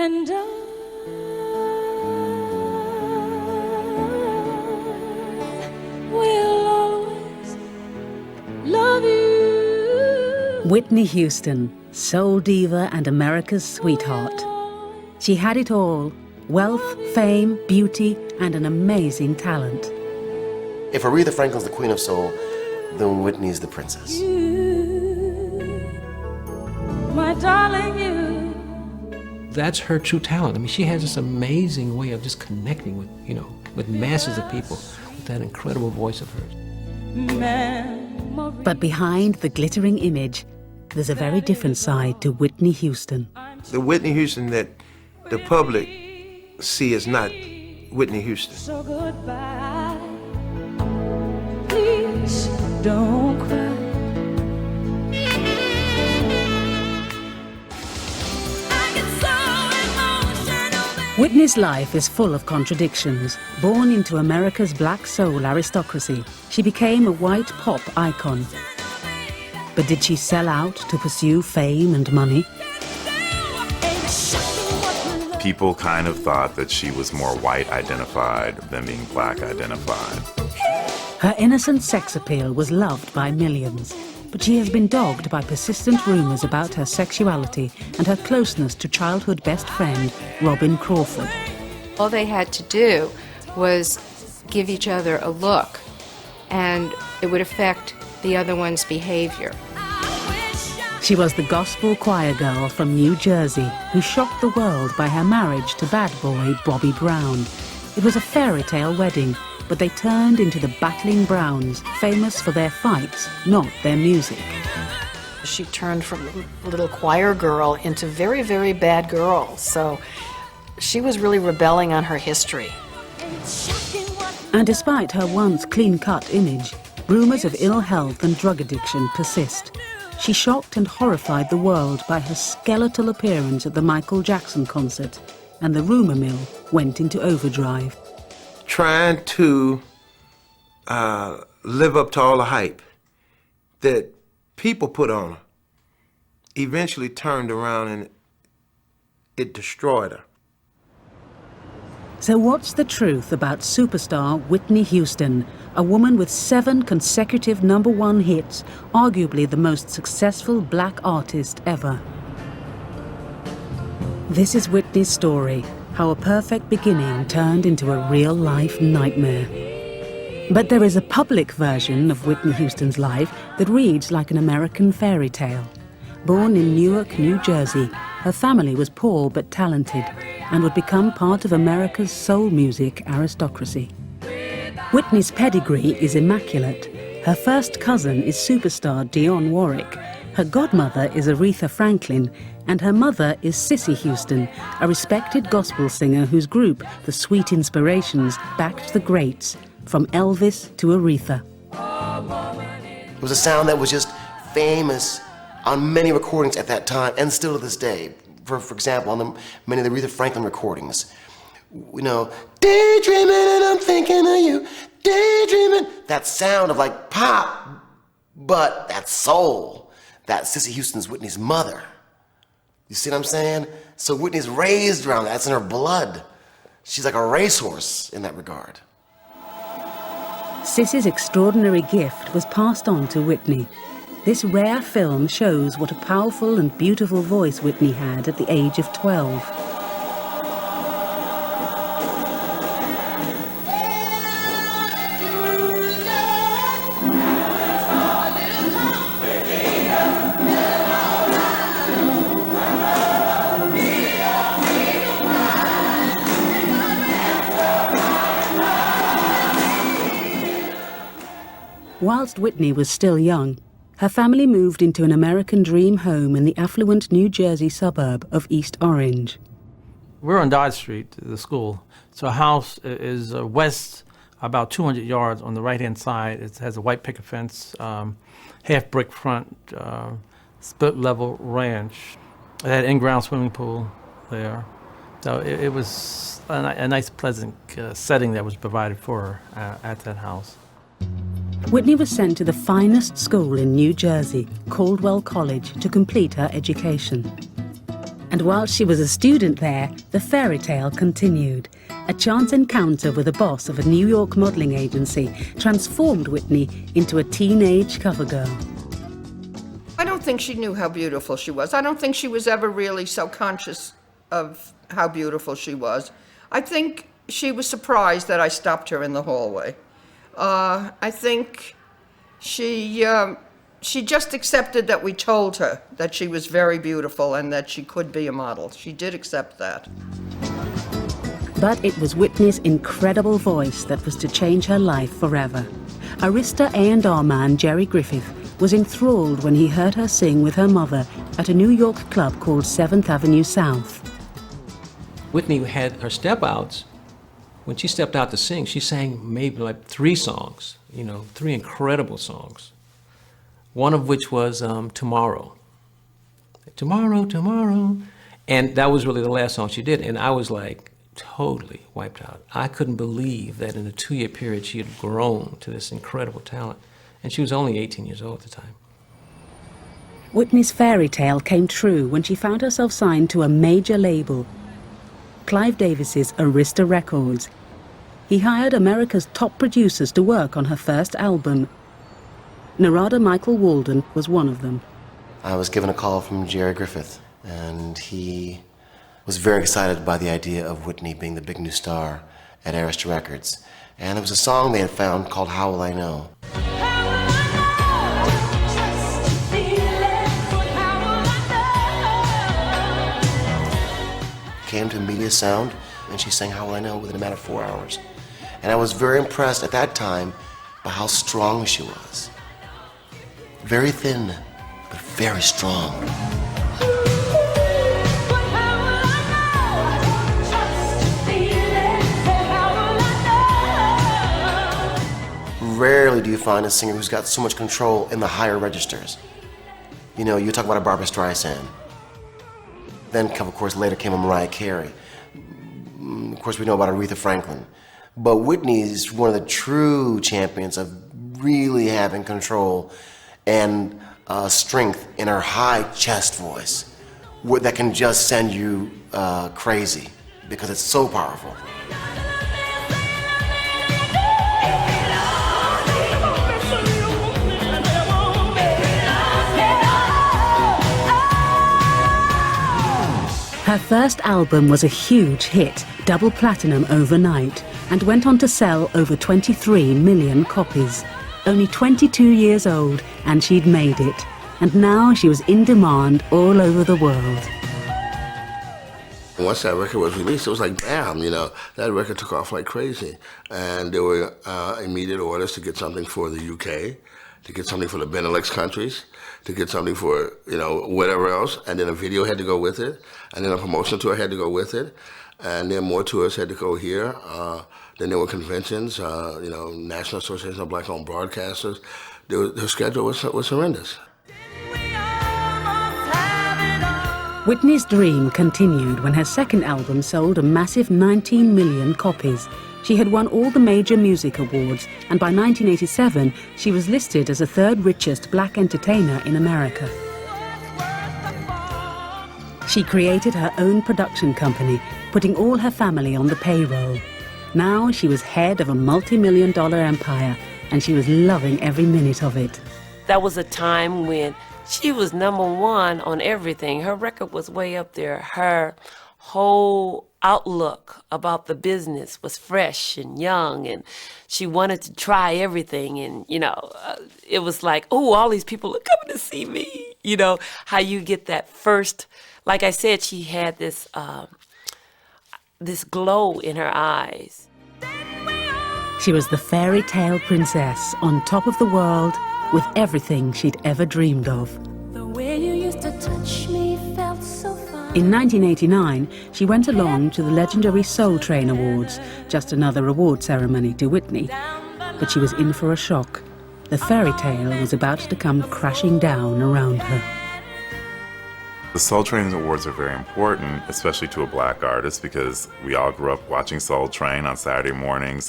And I will always love you. Whitney Houston, soul diva and America's sweetheart. She had it all: wealth, fame, beauty, and an amazing talent. If Aretha Franklin's the queen of soul, then Whitney's the princess. You, my darling, you. That's her true talent. I mean, she has this amazing way of just connecting with, with masses of people with that incredible voice of hers. But behind the glittering image, there's a very different side to Whitney Houston. The Whitney Houston that the public see is not Whitney Houston. So goodbye. Please don't cry. Whitney's life is full of contradictions. Born into America's black soul aristocracy, she became a white pop icon. But did she sell out to pursue fame and money? People kind of thought that she was more white identified than being black identified. Her innocent sex appeal was loved by millions, but she has been dogged by persistent rumors about her sexuality and her closeness to childhood best friend, Robin Crawford. All they had to do was give each other a look, and it would affect the other one's behavior. She was the gospel choir girl from New Jersey who shocked the world by her marriage to bad boy Bobby Brown. It was a fairy tale wedding, but they turned into the Battling Browns, famous for their fights, not their music. She turned from a little choir girl into very, very bad girl, so she was really rebelling on her history. And despite her once clean-cut image, rumors of ill health and drug addiction persist. She shocked and horrified the world by her skeletal appearance at the Michael Jackson concert, and the rumor mill went into overdrive. Trying to live up to all the hype that people put on her eventually turned around and it destroyed her. So what's the truth about superstar Whitney Houston, a woman with 7 consecutive #1 hits, arguably the most successful black artist ever? This is Whitney's story, how a perfect beginning turned into a real-life nightmare. But there is a public version of Whitney Houston's life that reads like an American fairy tale. Born in Newark, New Jersey, her family was poor but talented and would become part of America's soul music aristocracy. Whitney's pedigree is immaculate. Her first cousin is superstar Dionne Warwick. Her godmother is Aretha Franklin, and her mother is Cissy Houston, a respected gospel singer whose group, the Sweet Inspirations, backed the greats, from Elvis to Aretha. It was a sound that was just famous on many recordings at that time, and still to this day. For example, on many of the Aretha Franklin recordings, daydreaming and I'm thinking of you, daydreaming. That sound of like pop, but that soul, that Cissy Houston's Whitney's mother. You see what I'm saying? So Whitney's raised around that. That's in her blood. She's like a racehorse in that regard. Cissy's extraordinary gift was passed on to Whitney. This rare film shows what a powerful and beautiful voice Whitney had at the age of 12. Whilst Whitney was still young, her family moved into an American dream home in the affluent New Jersey suburb of East Orange. We're on Dodge Street, the school. So our house is west about 200 yards on the right-hand side. It has a white picket fence, half brick front, split-level ranch. It had an in-ground swimming pool there. So it was a nice, pleasant setting that was provided for her at that house. Whitney was sent to the finest school in New Jersey, Caldwell College, to complete her education. And while she was a student there, the fairy tale continued. A chance encounter with a boss of a New York modeling agency transformed Whitney into a teenage cover girl. I don't think she knew how beautiful she was. I don't think she was ever really so conscious of how beautiful she was. I think she was surprised that I stopped her in the hallway. I think she just accepted that we told her that she was very beautiful and that she could be a model. She did accept that. But it was Whitney's incredible voice that was to change her life forever. Arista A&R man Jerry Griffith was enthralled when he heard her sing with her mother at a New York club called 7th Avenue South. Whitney had her step-outs. When she stepped out to sing, she sang maybe like 3 songs, 3 incredible songs. One of which was Tomorrow. Tomorrow, tomorrow. And that was really the last song she did. And I was like totally wiped out. I couldn't believe that in a 2-year period she had grown to this incredible talent. And she was only 18 years old at the time. Whitney's fairy tale came true when she found herself signed to a major label, Clive Davis's Arista Records. He hired America's top producers to work on her first album. Narada Michael Walden was one of them. I was given a call from Jerry Griffith, and he was very excited by the idea of Whitney being the big new star at Arista Records. And it was a song they had found called How Will I Know? Came to Media Sound, and she sang How Will I Know within a matter of 4 hours. And I was very impressed at that time by how strong she was. Very thin, but very strong. Rarely do you find a singer who's got so much control in the higher registers. You talk about a Barbra Streisand. Then, of course, later came a Mariah Carey. Of course, we know about Aretha Franklin. But Whitney is one of the true champions of really having control and strength in her high chest voice that can just send you crazy because it's so powerful. Her first album was a huge hit, double platinum overnight, and went on to sell over 23 million copies. Only 22 years old, and she'd made it. And now she was in demand all over the world. Once that record was released, it was like, bam, that record took off like crazy. And there were immediate orders to get something for the UK, to get something for the Benelux countries, to get something for, whatever else. And then a video had to go with it. And then a promotion tour had to go with it. And then more tours had to go here. Then there were conventions, National Association of Black-Owned Broadcasters. Her schedule was horrendous. Whitney's dream continued when her second album sold a massive 19 million copies. She had won all the major music awards, and by 1987, she was listed as the 3rd richest black entertainer in America. She created her own production company, putting all her family on the payroll. Now she was head of a multi-million-dollar empire, and she was loving every minute of it. That was a time when she was #1 on everything. Her record was way up there. Her whole outlook about the business was fresh and young, and she wanted to try everything. And, it was like, oh, all these people are coming to see me. How you get that first, like I said, she had this, this glow in her eyes. She was the fairy tale princess on top of the world with everything she'd ever dreamed of. The way you used to touch me felt so fine. In 1989, she went along to the legendary Soul Train Awards, just another award ceremony to Whitney. But she was in for a shock. The fairy tale was about to come crashing down around her. The Soul Train Awards are very important, especially to a black artist, because we all grew up watching Soul Train on Saturday mornings